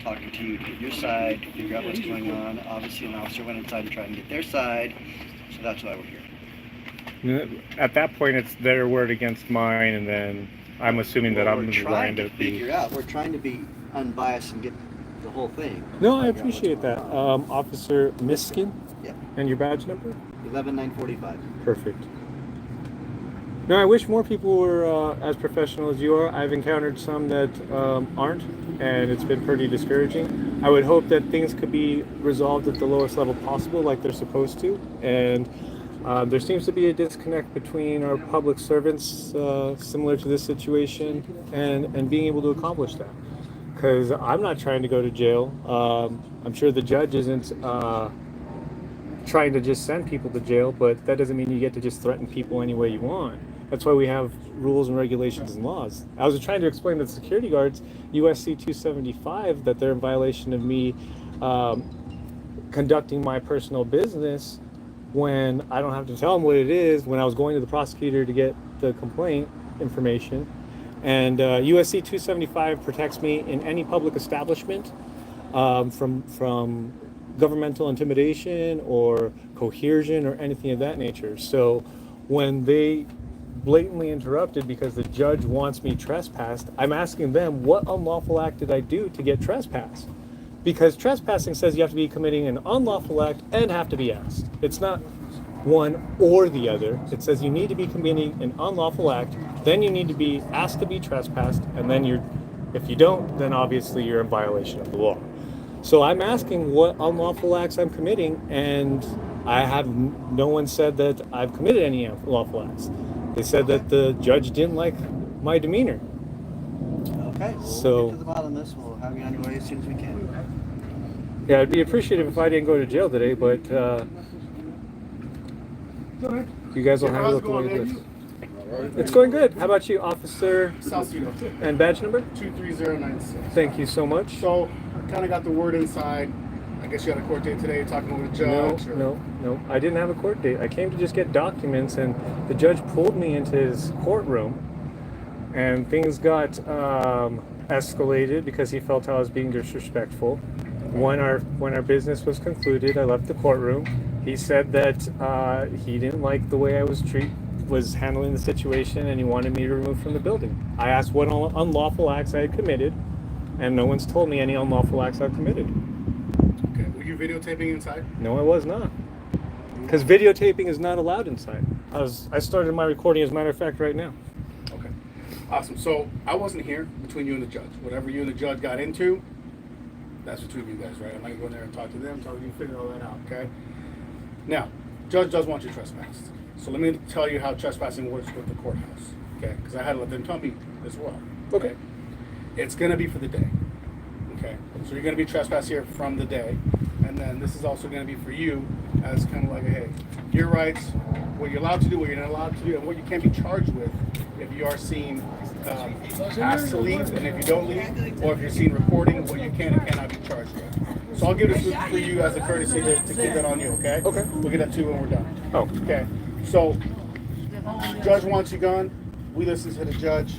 talking to you to get your side, to figure out what's going on. Obviously, an officer went inside to try and get their side, so that's why we're here. At that point, it's their word against mine, and then I'm assuming that I'm trying going to figure out. We're trying to be unbiased and get the whole thing. No, I appreciate that. Officer Miskin? Yeah. And your badge number? 11945. Perfect. No, I wish more people were as professional as you are. I've encountered some that aren't, and it's been pretty discouraging. I would hope that things could be resolved at the lowest level possible, like they're supposed to. And there seems to be a disconnect between our public servants, similar to this situation, and being able to accomplish that. Because I'm not trying to go to jail. I'm sure the judge isn't trying to just send people to jail, but that doesn't mean you get to just threaten people any way you want. That's why we have rules and regulations and laws. I was trying to explain to the security guards, USC 275, that they're in violation of me conducting my personal business when I don't have to tell them what it is, when I was going to the prosecutor to get the complaint information. And USC 275 protects me in any public establishment from governmental intimidation or coercion or anything of that nature. So when they blatantly interrupted because the judge wants me trespassed, I'm asking them, what unlawful act did I do to get trespassed? Because trespassing says you have to be committing an unlawful act and have to be asked. It's not one or the other. It says you need to be committing an unlawful act, then you need to be asked to be trespassed, and then if you don't, then obviously you're in violation of the law. So I'm asking what unlawful acts I'm committing, and no one said that I've committed any unlawful acts. They said that the judge didn't like my demeanor. Okay, we'll get to the bottom of this. We'll have you on your way as soon as we can. Yeah, I'd be appreciative if I didn't go to jail today, but you guys will handle it the way it is. It's going good. How about you, Officer? Salcido. And badge number? 23096. Thank you so much. So, I kind of got the word inside. I guess you had a court date today, talking with a judge. No. I didn't have a court date. I came to just get documents, and the judge pulled me into his courtroom, and things got escalated because he felt I was being disrespectful. When our business was concluded, I left the courtroom. He said that he didn't like the way I was handling the situation, and he wanted me removed from the building. I asked what unlawful acts I had committed, and no one's told me any unlawful acts I've committed. Okay, were you videotaping inside? No, I was not. Because videotaping is not allowed inside. I started my recording, as a matter of fact, right now. Okay, awesome. So I wasn't here between you and the judge. Whatever you and the judge got into, that's between you guys, right? I'm not going to go in there and talk to them, so you can figure all that out, okay? Now, judge does want you trespassed. So let me tell you how trespassing works with the courthouse, okay? Because I had to let them tell me as well. Okay. It's going to be for the day, okay? So you're going to be trespassed here from the day, and then this is also going to be for you as kind of like, hey, your rights, what you're allowed to do, what you're not allowed to do, and what you can't be charged with if you are seen asked to leave, and if you don't leave, or if you're seen recording, what you can and cannot be charged with. So I'll give this for you as a courtesy to keep that on you, okay? Okay. We'll get that to you when we're done. Oh. Okay. So, judge wants you gone. We listen to the judge.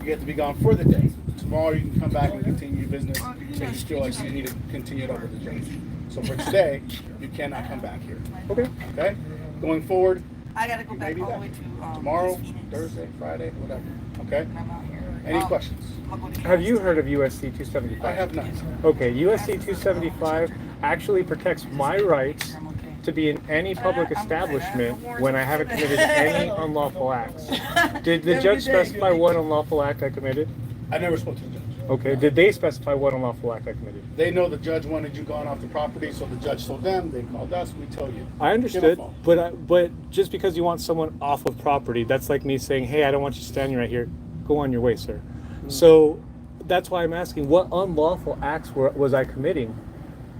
You have to be gone for the day. Tomorrow you can come back and continue your business if you feel like you need to continue it up with the judge. So for today, you cannot come back here. Okay. Okay? Going forward, I gotta go back maybe all the back. way to Tomorrow, Phoenix. Thursday, Friday, whatever. Okay? And I'm out here. Any questions? I'll go to Have you heard of USC 275? I have not. Okay, USC 275 actually protects my rights I'm okay. to be in any public establishment when I haven't committed any unlawful acts. Did the judge specify what unlawful act I committed? I never spoke to the judge. Okay, did they specify what unlawful act I committed? They know the judge wanted you gone off the property, so the judge told them, they called us, we tell you. I understood, phone. but just because you want someone off of property, that's like me saying, hey, I don't want you standing right here. Go on your way, sir. Mm-hmm. So that's why I'm asking, what unlawful acts was I committing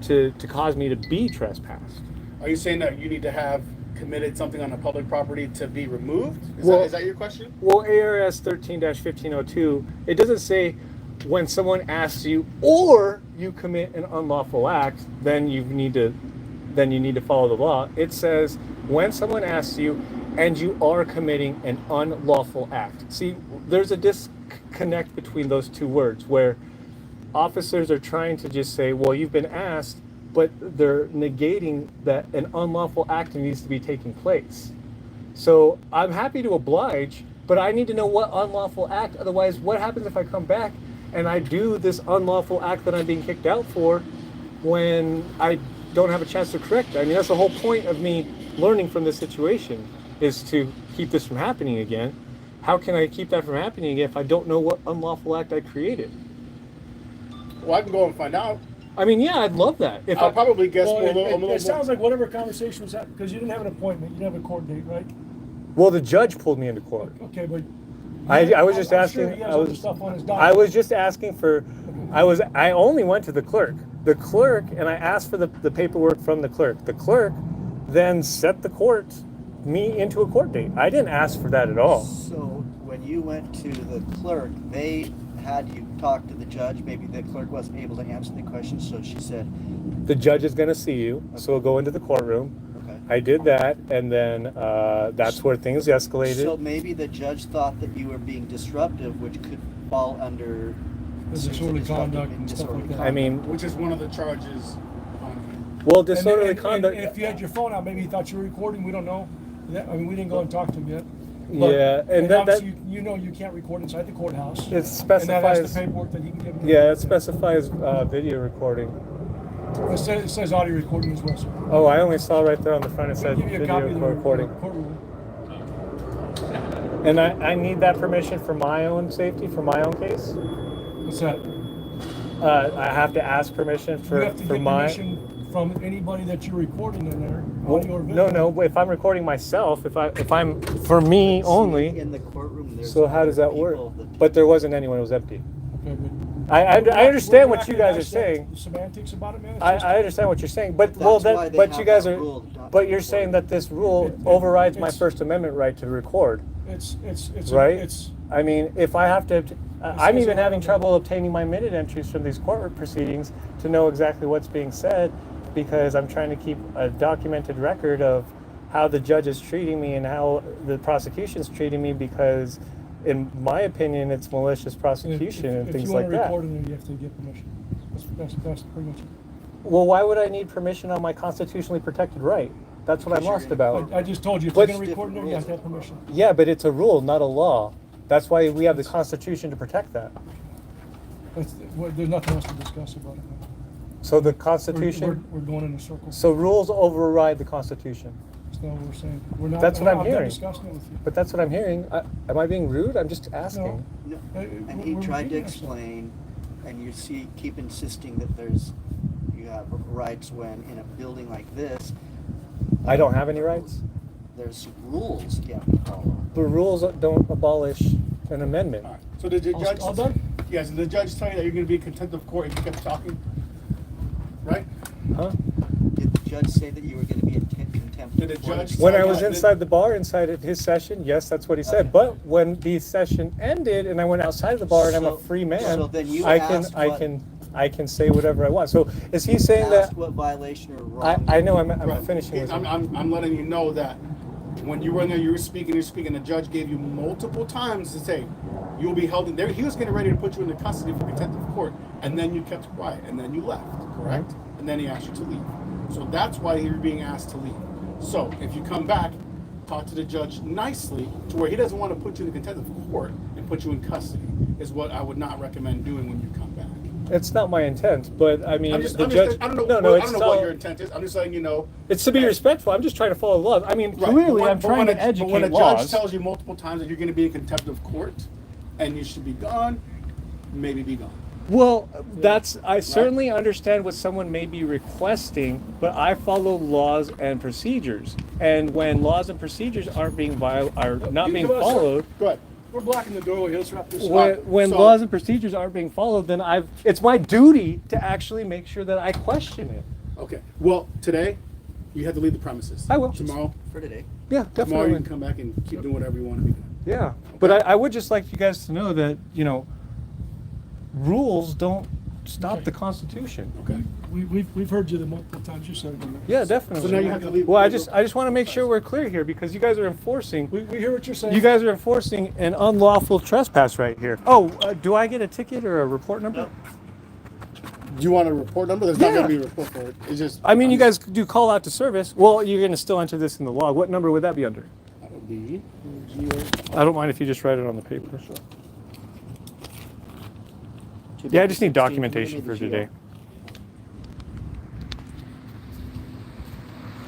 to cause me to be trespassed? Are you saying that you need to have committed something on a public property to be removed? Is that your question? Well, ARS 13-1502, it doesn't say when someone asks you or you commit an unlawful act, then you need to follow the law. It says when someone asks you and you are committing an unlawful act. See, there's a disconnect between those two words where officers are trying to just say, well, you've been asked, but they're negating that an unlawful act needs to be taking place. So I'm happy to oblige, but I need to know what unlawful act. Otherwise, what happens if I come back and I do this unlawful act that I'm being kicked out for when I don't have a chance to correct it? I mean, that's the whole point of me learning from this situation, is to keep this from happening again. How can I keep that from happening again if I don't know what unlawful act I created? Well, I can go and find out. I mean, yeah, I'd love that. If I'll probably guess Well, a little it sounds more. like whatever conversation was happening, because you didn't have an appointment, you didn't have a court date, right? well, the judge pulled me into court. Okay, but I was just I'm asking. Sure he has I other was stuff on his I docket. was just asking for. I only went to the clerk. The clerk, and I asked for the paperwork from the clerk. The clerk then set me into a court date. I didn't ask for that at all. So when you went to the clerk, they had you talk to the judge. Maybe the clerk wasn't able to answer the question, so she said, The judge is going to see you, so we'll go into the courtroom. okay. I did that, and then that's where things escalated. So maybe the judge thought that you were being disruptive, which could fall under Disorderly conduct and stuff like that. I mean, Which is one of the charges on well, And- disorderly and conduct. if you had your phone out, maybe he thought you were recording. We don't know. I mean, we didn't go and talk to him yet. Yeah, and that obviously you know you can't record inside the courthouse. it And that specifies. has the paperwork that he can give you. Yeah, it specifies video recording. It says audio recording as well. So Oh, I only saw right there on the front. It we'll said give you a copy video of the recording. courtroom. And I need that permission for my own safety, for my own case. What's that? I have to ask permission You for have to get my. permission from anybody that you're recording in there. Well, Audio or video. no. If I'm recording myself, if I'm for me only. in the courtroom. There's So how does that work? people that- But there wasn't anyone. It was empty. Okay, but I understand we're what not you gonna guys are dissect saying. the semantics about it, man. It's I just- understand what you're saying, but That's well, why they but have you guys that are. rule not But to you're record. saying that this rule overrides my it's- First Amendment right to record, It's right? It's I mean, if I have to, I'm says even it having right trouble obtaining my minute entries from these court proceedings to know exactly what's being said, because I'm trying to keep a documented record of how the judge is treating me and how the prosecution's treating me, because in my opinion, it's malicious prosecution and things like If you that. want to record in there, you have to get permission. That's pretty much it. Well, why would I need permission on my constitutionally protected right? That's what I'm lost about. I just told you, if But- you're going to record in there, you have to have permission. Yeah, but it's a rule, not a law. That's why we have the Constitution to protect that. There's nothing else to discuss about it. man. So the We're Constitution, going in a circle. so rules override the Constitution. That's not what we're saying. We're not. That's what I'm not hearing. discussing it with you. But that's what I'm hearing. Am I being rude? I'm just asking. No. Uh, And he we're tried to repeating ourselves. explain, and you keep insisting that you have rights when in a building like this, I don't have any rights. there's rules you have to follow. The rules don't abolish an amendment. All right. So did the All- judge? all done? Yes. Did the judge tell you that you're going to be in contempt of court if you kept talking? Right? Huh? Did the judge say that you were going to be in contempt? Did the of court? judge- When I So, was yeah, inside the bar, inside of his session, yes, that's what he said. Okay. But when the session ended and I went outside of the bar and I'm a So- free man, so then you I can, asked I what- can, I can say whatever I want. So is he saying Asked that? what violation or wrong? I know I'm Right. finishing this. I'm letting you know that when you were in there, you were speaking. The judge gave you multiple times to say you will be held in there. He was getting ready to put you into custody for contempt of court, and then you kept quiet, and then you left, correct? And then he asked you to leave. So that's why you're being asked to leave. So if you come back, talk to the judge nicely to where he doesn't want to put you in contempt of court and put you in custody, is what I would not recommend doing when you come back. It's not my intent, but I mean, I'm just, the I'm judge. just, I don't know, no, I it's don't know what all- your intent is. I'm just letting you know. It's to be that- respectful. I'm just trying to follow the law. I mean, Right, clearly, but I'm trying to educate But when a laws. judge tells you multiple times that you're going to be in contempt of court and you should be gone, maybe be gone. Well, I certainly understand what someone may be requesting, but I follow laws and procedures. And when laws and procedures aren't being are not being Come on, sir. followed, Go ahead. We're blocking the doorway. Let's wrap this up. when so- laws and procedures aren't being followed, then it's my duty to actually make sure that I question it. Okay. Well, today you have to leave the premises. I will. Tomorrow, For today. Yeah, tomorrow definitely. you can come back and keep doing whatever you want to be doing. Yeah, but I would just like you guys to know that rules don't stop Okay. the Constitution. Okay. We've heard you the multiple times you said it. Yeah, definitely. So now you have to leave. Well, I just want to make sure we're clear here, because you guys are enforcing. We hear what you're saying. You guys are enforcing an unlawful trespass right here. Oh, do I get a ticket or a report number? Do you want a report number? There's not going to be a report for it. It's just. I mean, you guys do call out to service. Well, you're going to still enter this in the log. What number would that be under? That would be. I don't mind if you just write it on the paper. Yeah, I just need documentation for today.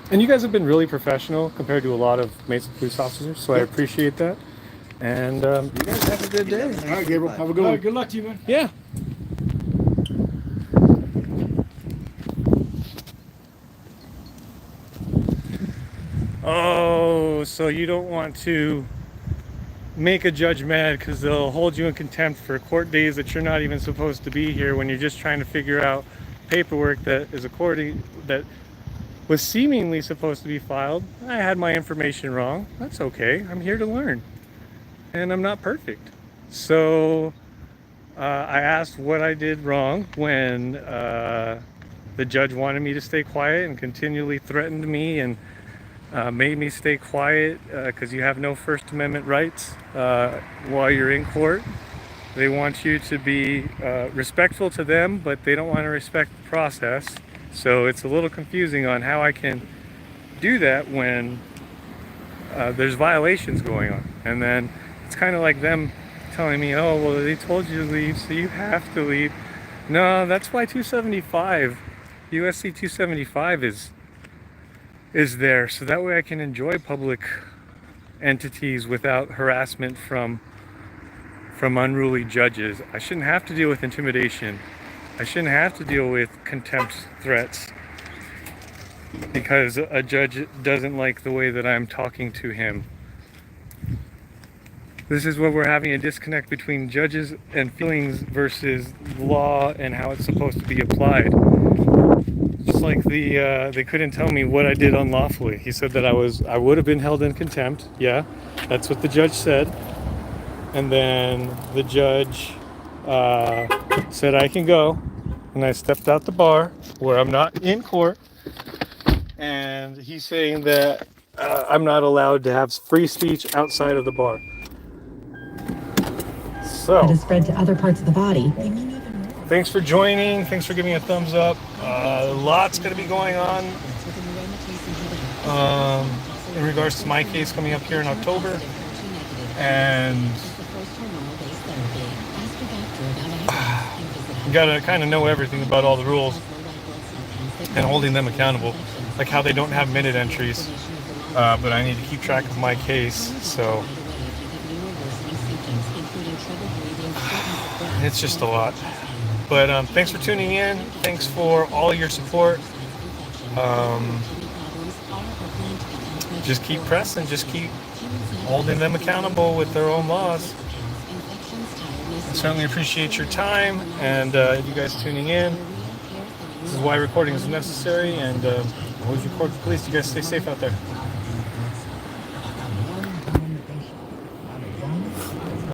And you guys have been really professional compared to a lot of Mesa police officers, so I appreciate that. And you guys have a good day. All right, Gabriel. Have a good All one. right, good luck to you, man. Yeah. Oh, so you don't want to make a judge mad because they'll hold you in contempt for court days that you're not even supposed to be here when you're just trying to figure out paperwork that was seemingly supposed to be filed. I had my information wrong. That's okay. I'm here to learn. And I'm not perfect. So I asked what I did wrong when the judge wanted me to stay quiet and continually threatened me and made me stay quiet because you have no First Amendment rights while you're in court. They want you to be respectful to them, but they don't want to respect the process. So it's a little confusing on how I can do that when there's violations going on. And then it's kind of like them telling me, oh, well, they told you to leave, so you have to leave. No, that's why 275, USC 275 is there, so that way I can enjoy public entities without harassment from unruly judges. I shouldn't have to deal with intimidation. I shouldn't have to deal with contempt threats because a judge doesn't like the way that I'm talking to him. This is where we're having a disconnect between judges and feelings versus law and how it's supposed to be applied. Just like they couldn't tell me what I did unlawfully. He said that I would have been held in contempt. Yeah, that's what the judge said. And then the judge said I can go, and I stepped out the bar where I'm not in court, and he's saying that I'm not allowed to have free speech outside of the bar. So that is spread to other parts of the body. Thanks for joining. Thanks for giving a thumbs up. Lots going to be going on in regards to my case coming up here in October, and you got to kind of know everything about all the rules and holding them accountable, like how they don't have minute entries, but I need to keep track of my case, so it's just a lot. But thanks for tuning in. Thanks for all your support. Just keep pressing. Just keep holding them accountable with their own laws. I certainly appreciate your time and you guys tuning in. This is why recording is necessary. And always record for police. You guys stay safe out there.